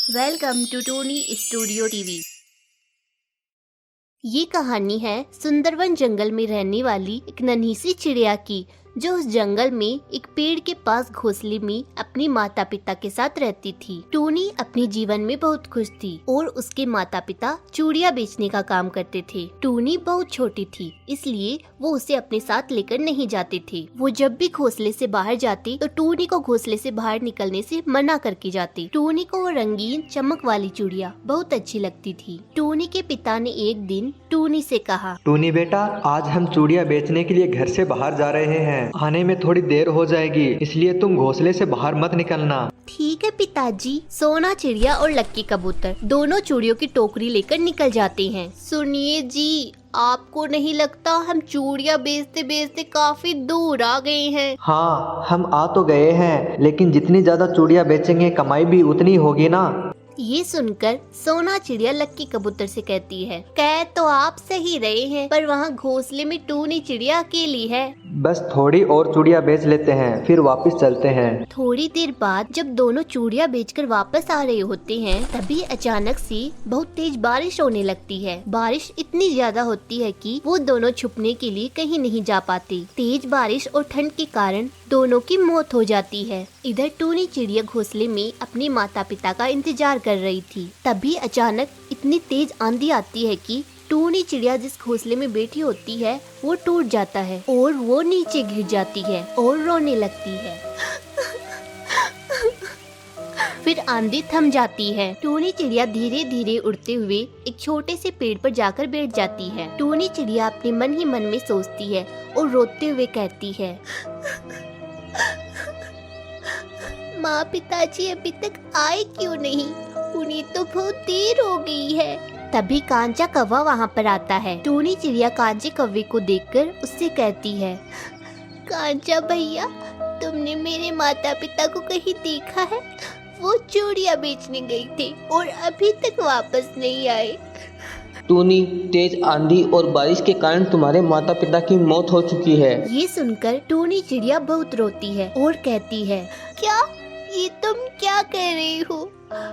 Welcome to Tony studio TV. ये कहानी है सुंदरवन जंगल में रहने वाली एक नन्ही सी चिड़िया की, जो उस जंगल में एक पेड़ के पास घोंसले में अपने माता पिता के साथ रहती थी। टोनी अपने जीवन में बहुत खुश थी और उसके माता पिता चूड़ियाँ बेचने का काम करते थे। टोनी बहुत छोटी थी, इसलिए वो उसे अपने साथ लेकर नहीं जाते थे। वो जब भी घोंसले से बाहर जाती तो टोनी को घोंसले से बाहर निकलने से मना करके जाती। टोनी को वो रंगीन चमक वाली चूड़ियाँ बहुत अच्छी लगती थी। टोनी के पिता ने एक दिन टोनी से कहा, टोनी बेटा, आज हम चूड़ियाँ बेचने के लिए घर से बाहर जा रहे हैं। आने में थोड़ी देर हो जाएगी, इसलिए तुम घोंसले से बाहर मत निकलना। ठीक है पिताजी। सोना चिड़िया और लक्की कबूतर दोनों चूड़ियों की टोकरी लेकर निकल जाते हैं। सुनिए जी, आपको नहीं लगता हम चूड़ियाँ बेचते बेचते काफी दूर आ गए हैं? हाँ, हम आ तो गए हैं, लेकिन जितनी ज्यादा चूड़ियाँ बेचेंगे कमाई भी उतनी होगी ना। ये सुनकर सोना चिड़िया लक्की कबूतर से कहती है, कह तो आप सही रहे हैं, पर वहाँ घोंसले में टोनी चिड़िया अकेली है। बस थोड़ी और चूड़ियाँ बेच लेते हैं, फिर वापस चलते हैं। थोड़ी देर बाद जब दोनों चूड़ियाँ बेचकर वापस आ रहे होते हैं, तभी अचानक से बहुत तेज बारिश होने लगती है। बारिश इतनी ज्यादा होती है कि वो दोनों छुपने के लिए कहीं नहीं जा पाते। तेज बारिश और ठंड के कारण दोनों की मौत हो जाती है। इधर टोनी चिड़िया घोंसले में अपने माता पिता का इंतजार कर रही थी। तभी अचानक इतनी तेज आंधी आती है कि टोनी चिड़िया जिस घोंसले में बैठी होती है वो टूट जाता है और वो नीचे गिर जाती है और रोने लगती है। फिर आंधी थम जाती है। टोनी चिड़िया धीरे धीरे उड़ते हुए एक छोटे से पेड़ पर जाकर बैठ जाती है। टोनी चिड़िया अपने मन ही मन में सोचती है और रोते हुए कहती है, माँ पिताजी अभी तक आए क्यों नहीं? उन्हें तो बहुत देर हो गई है। तभी कांचा कौवा वहाँ पर आता है। टोनी चिड़िया कांचे कौवे को देखकर उससे कहती है, कांचा भैया, तुमने मेरे माता पिता को कहीं देखा है? वो चूड़ियाँ बेचने गए थे और अभी तक वापस नहीं आए। टोनी, तेज आंधी और बारिश के कारण तुम्हारे माता पिता की मौत हो चुकी है। ये सुनकर टोनी चिड़िया बहुत रोती है और कहती है, क्या ये तुम क्या कह रही हो?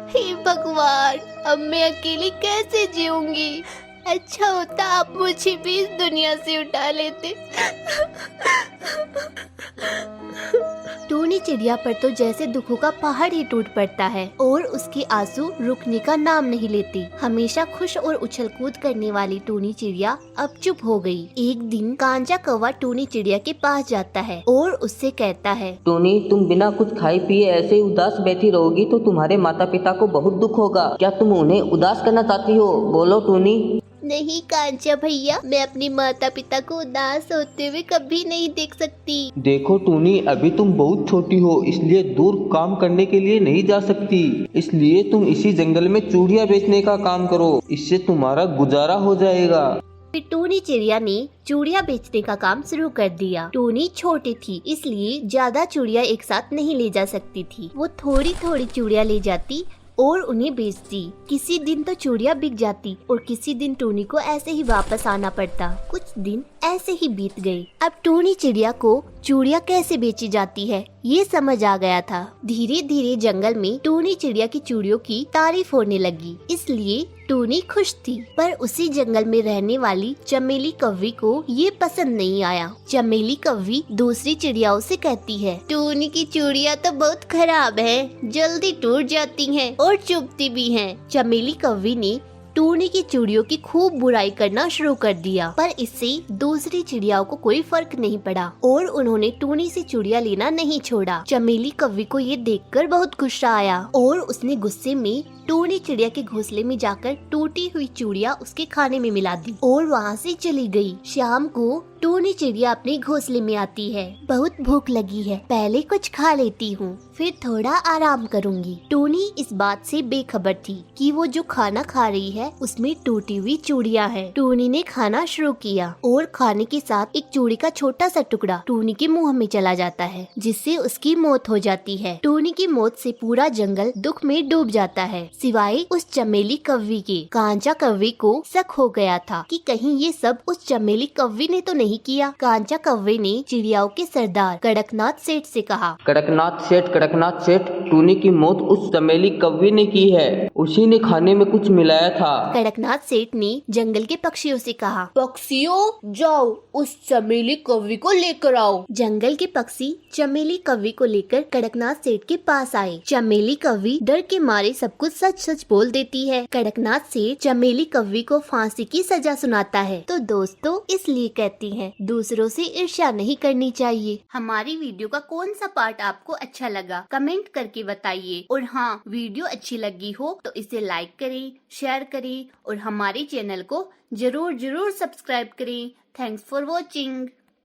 हे भगवान, अब मैं अकेली कैसे जीऊंगी? अच्छा होता आप मुझे भी इस दुनिया से उठा लेते। टोनी चिड़िया पर तो जैसे दुखों का पहाड़ ही टूट पड़ता है और उसके आंसू रुकने का नाम नहीं लेते। हमेशा खुश और उछल कूद करने वाली टोनी चिड़िया अब चुप हो गई। एक दिन कांचा कौवा टोनी चिड़िया के पास जाता है और उससे कहता है, टोनी, तुम बिना कुछ खाए पिए ऐसे उदास बैठी रहोगी तो तुम्हारे माता पिता को बहुत दुख होगा। क्या तुम उन्हें उदास करना चाहती हो? बोलो टोनी। नहीं कांचा भैया, मैं अपने माता पिता को उदास होते हुए कभी नहीं देख सकती। देखो टोनी, अभी तुम बहुत छोटी हो, इसलिए दूर काम करने के लिए नहीं जा सकती। इसलिए तुम इसी जंगल में चूड़ियाँ बेचने का काम करो, इससे तुम्हारा गुजारा हो जाएगा। फिर टोनी चिड़िया ने चूड़ियाँ बेचने का काम शुरू कर दिया। टोनी छोटी थी, इसलिए ज्यादा चूड़ियाँ एक साथ नहीं ले जा सकती थी। वो थोड़ी थोड़ी चूड़ियाँ ले जाती और उन्हें बेचती। किसी दिन तो चूड़ियाँ बिक जाती और किसी दिन टोनी को ऐसे ही वापस आना पड़ता। कुछ दिन ऐसे ही बीत गए। अब टोनी चिड़िया को चूड़ियाँ कैसे बेची जाती है ये समझ आ गया था। धीरे धीरे जंगल में टोनी चिड़िया की चूड़ियों की तारीफ होने लगी, इसलिए टोनी खुश थी। पर उसी जंगल में रहने वाली चमेली कौवी को ये पसंद नहीं आया। चमेली कौवी दूसरी चिड़ियाओं से कहती है, टोनी की चूड़ियाँ तो बहुत खराब है, जल्दी टूट जाती हैं और चुभती भी हैं। चमेली कौवी ने टोनी की चूड़ियों की खूब बुराई करना शुरू कर दिया, पर इससे दूसरी चिड़ियाओं को कोई फर्क नहीं पड़ा और उन्होंने टोनी से चूड़ियाँ लेना नहीं छोड़ा। चमेली कौवी को ये देखकर बहुत गुस्सा आया और उसने गुस्से में टोनी चिड़िया के घोंसले में जाकर टूटी हुई चूड़ियाँ उसके खाने में मिला दी और वहाँ से चली गई। शाम को टोनी चिड़िया अपने घोंसले में आती है। बहुत भूख लगी है, पहले कुछ खा लेती हूँ, फिर थोड़ा आराम करूँगी। टोनी इस बात से बेखबर थी कि वो जो खाना खा रही है उसमें टूटी हुई चूड़ियाँ हैं। टोनी ने खाना शुरू किया और खाने के साथ एक चूड़ी का छोटा सा टुकड़ा टोनी के मुंह में चला जाता है, जिससे उसकी मौत हो जाती है। टोनी की मौत से पूरा जंगल दुख में डूब जाता है, सिवाय उस चमेली कौवी के। कांचा कौवे को शक हो गया था कि कहीं ये सब उस चमेली कौवी ने तो नहीं किया। कांचा कौवे ने चिड़ियाओं के सरदार कड़कनाथ सेठ से कहा, कड़कनाथ सेठ, कड़कनाथ सेठ, टूनी की मौत उस चमेली कौवे ने की है। उसी ने खाने में कुछ मिलाया था। कड़कनाथ सेठ ने जंगल के पक्षियों से कहा, पक्षियों जाओ उस चमेली कौवे को लेकर आओ। जंगल के पक्षी चमेली कौवे को लेकर कड़कनाथ सेठ के पास आए। चमेली कौवी डर के मारे सब कुछ सच सच बोल देती है। कड़कनाथ सेठ चमेली कौवे को फांसी की सजा सुनाता है। तो दोस्तों इसलिए कहती हैं, दूसरों से ईर्ष्या नहीं करनी चाहिए। हमारी वीडियो का कौन सा पार्ट आपको अच्छा लगा कमेंट करके बताइए। और हाँ, वीडियो अच्छी लगी हो तो इसे लाइक करें, शेयर करें और हमारे चैनल को जरूर सब्सक्राइब करें। Thanks for watching.